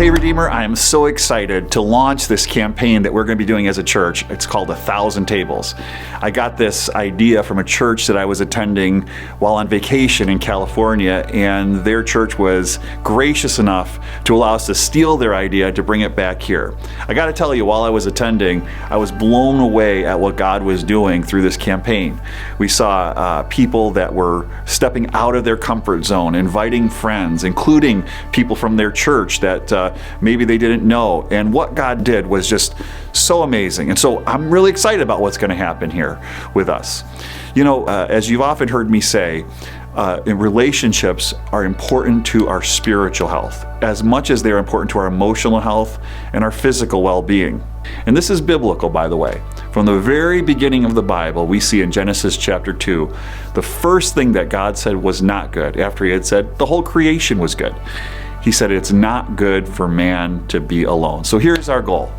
Hey Redeemer, I am so excited to launch this campaign that we're going to be doing as a church. It's called 1,000 Tables. I got this idea from a church that I was attending while on vacation in California, and their church was gracious enough to allow us to steal their idea to bring it back here. I got to tell you, while I was attending, I was blown away at what God was doing through this campaign. We saw people that were stepping out of their comfort zone, inviting friends, including people from their church that maybe they didn't know. And what God did was just so amazing. And so I'm really excited about what's going to happen here with us. You know, as you've often heard me say, relationships are important to our spiritual health as much as they're important to our emotional health and our physical well-being. And this is biblical, by the way. From the very beginning of the Bible, we see in Genesis chapter 2, the first thing that God said was not good, after he had said the whole creation was good. He said it's not good for man to be alone. So here's our goal.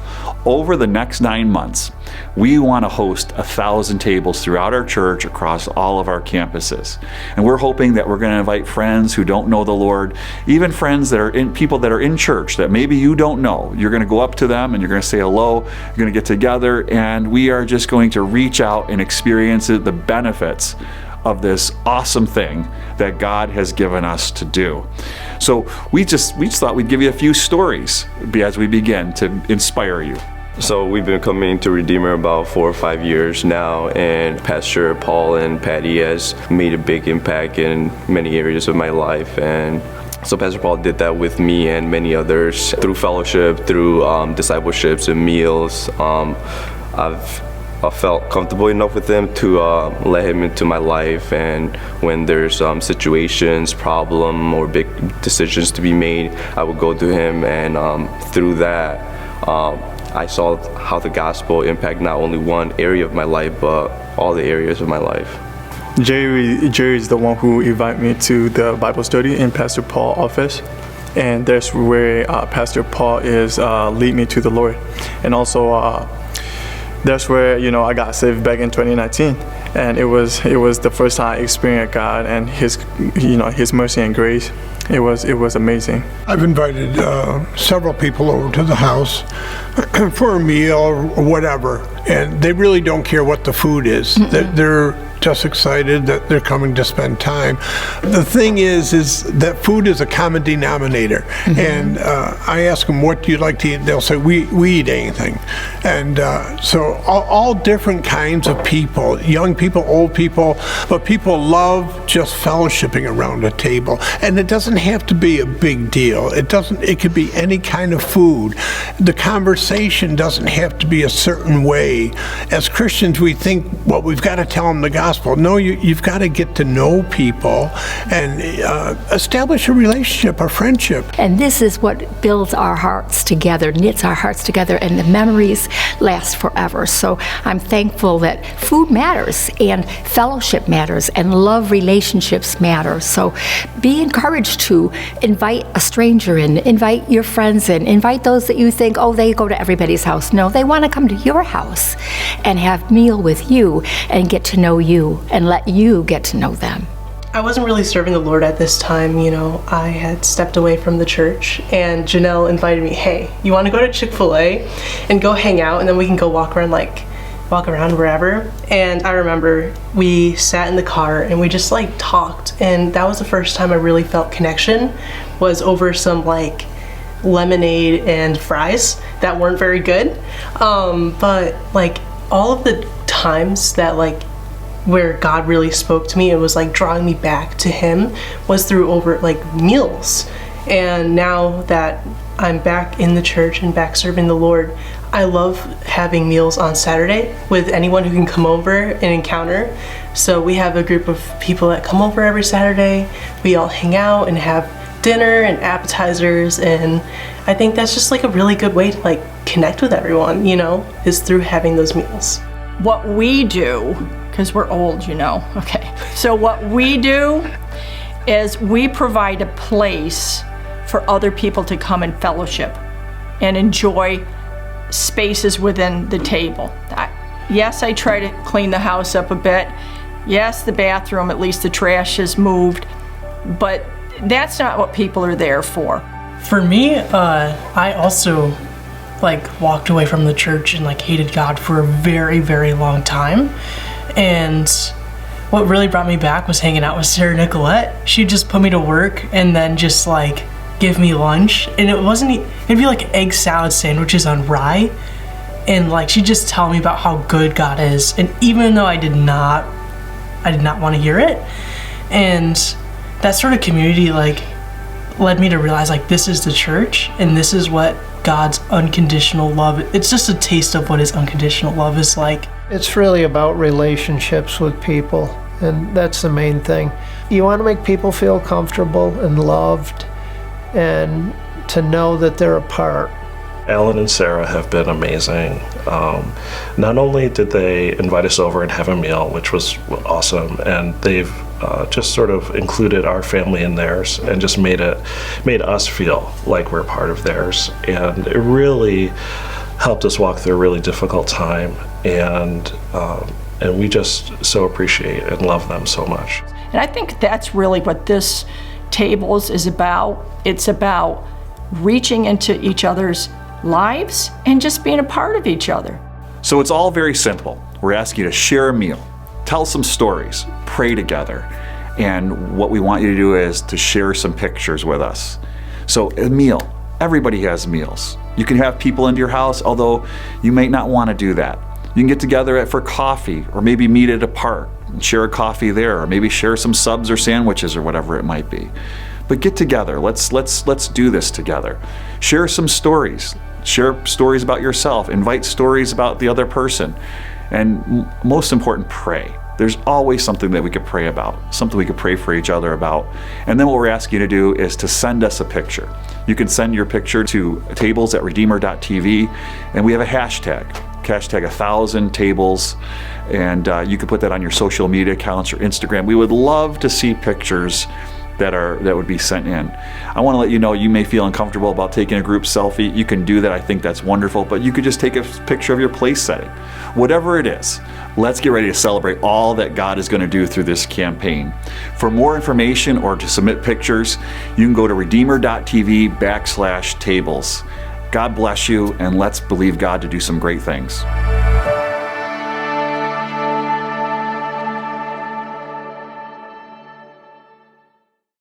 Over the next 9 months, we want to host 1,000 tables throughout our church across all of our campuses. And we're hoping that we're going to invite friends who don't know the Lord, even friends that are people that are in church that maybe you don't know. You're going to go up to them and you're going to say hello, you're going to get together, and we are just going to reach out and experience the benefits of this awesome thing that God has given us to do. So we just thought we'd give you a few stories as we begin to inspire you. So we've been coming to Redeemer about 4 or 5 years now, and Pastor Paul and Patty has made a big impact in many areas of my life. And so Pastor Paul did that with me and many others through fellowship, through discipleships and meals. I felt comfortable enough with him to let him into my life, and when there's situations, problem, or big decisions to be made, I would go to him, and through that, I saw how the gospel impact not only one area of my life, but all the areas of my life. Jerry is the one who invited me to the Bible study in Pastor Paul's office. And that's where Pastor Paul is lead me to the Lord. And also, that's where, I got saved back in 2019, and it was the first time I experienced God and His mercy and grace. It was amazing. I've invited several people over to the house for a meal or whatever, and they really don't care what the food is. They're just excited that they're coming to spend time. The thing is that food is a common denominator. And I ask them, what do you like to eat? They'll say, we eat anything. And so all different kinds of people, young people, old people, but people love just fellowshipping around a table. And it doesn't have to be a big deal. It could be any kind of food. The conversation doesn't have to be a certain way. As Christians, we think, well, we've got to tell them the gospel. No, you've got to get to know people and establish a relationship, a friendship. And this is what builds our hearts together, knits our hearts together, and the memories last forever. So I'm thankful that food matters, and fellowship matters, and love relationships matter. So be encouraged to invite a stranger in, invite your friends in, invite those that you think, oh, they go to everybody's house. No, they want to come to your house and have meal with you and get to know you and let you get to know them. I wasn't really serving the Lord at this time. I had stepped away from the church, and Janelle invited me, hey, you want to go to Chick-fil-A and go hang out, and then we can go walk around wherever. And I remember we sat in the car and we just talked, and that was the first time I really felt connection, was over some lemonade and fries that weren't very good. But all of the times that where God really spoke to me, it was drawing me back to Him, was through over meals. And now that I'm back in the church and back serving the Lord, I love having meals on Saturday with anyone who can come over and encounter. So we have a group of people that come over every Saturday. We all hang out and have dinner and appetizers, and I think that's just a really good way to connect with everyone, is through having those meals. What we do, because we're old, okay. So what we do is we provide a place for other people to come and fellowship and enjoy spaces within the table. Yes, I try to clean the house up a bit. Yes, the bathroom, at least the trash is moved, but that's not what people are there for. For me, I also like walked away from the church and like hated God for a very, very long time. And what really brought me back was hanging out with Sarah Nicolette. She'd just put me to work and then just like give me lunch. And it'd be like egg salad sandwiches on rye. And like she'd just tell me about how good God is. And even though I did not want to hear it. And that sort of community like led me to realize like this is the church and this is what God's unconditional love. It's just a taste of what his unconditional love is like. It's really about relationships with people, and that's the main thing. You want to make people feel comfortable and loved and to know that they're a part. Alan and Sarah have been amazing. Not only did they invite us over and have a meal, which was awesome, and they've just sort of included our family in theirs and just made us feel like we're part of theirs. And it really helped us walk through a really difficult time. And we just so appreciate and love them so much. And I think that's really what this Tables is about. It's about reaching into each other's lives and just being a part of each other. So it's all very simple. We're asking you to share a meal, tell some stories, pray together. And what we want you to do is to share some pictures with us. So a meal, everybody has meals. You can have people into your house, although you may not want to do that. You can get together for coffee, or maybe meet at a park and share a coffee there, or maybe share some subs or sandwiches or whatever it might be. But get together, let's do this together. Share some stories. Share stories about yourself, invite stories about the other person, and most important, pray. There's always something that we could pray about, something we could pray for each other about. And then what we're asking you to do is to send us a picture. You can send your picture to tables@redeemer.tv, and we have a hashtag 1,000 tables, and you can put that on your social media accounts or Instagram. We would love to see pictures that would be sent in. I want to let you know, you may feel uncomfortable about taking a group selfie. You can do that. I think that's wonderful, but you could just take a picture of your place setting. Whatever it is, let's get ready to celebrate all that God is going to do through this campaign. For more information or to submit pictures, you can go to redeemer.tv/tables. God bless you, and let's believe God to do some great things.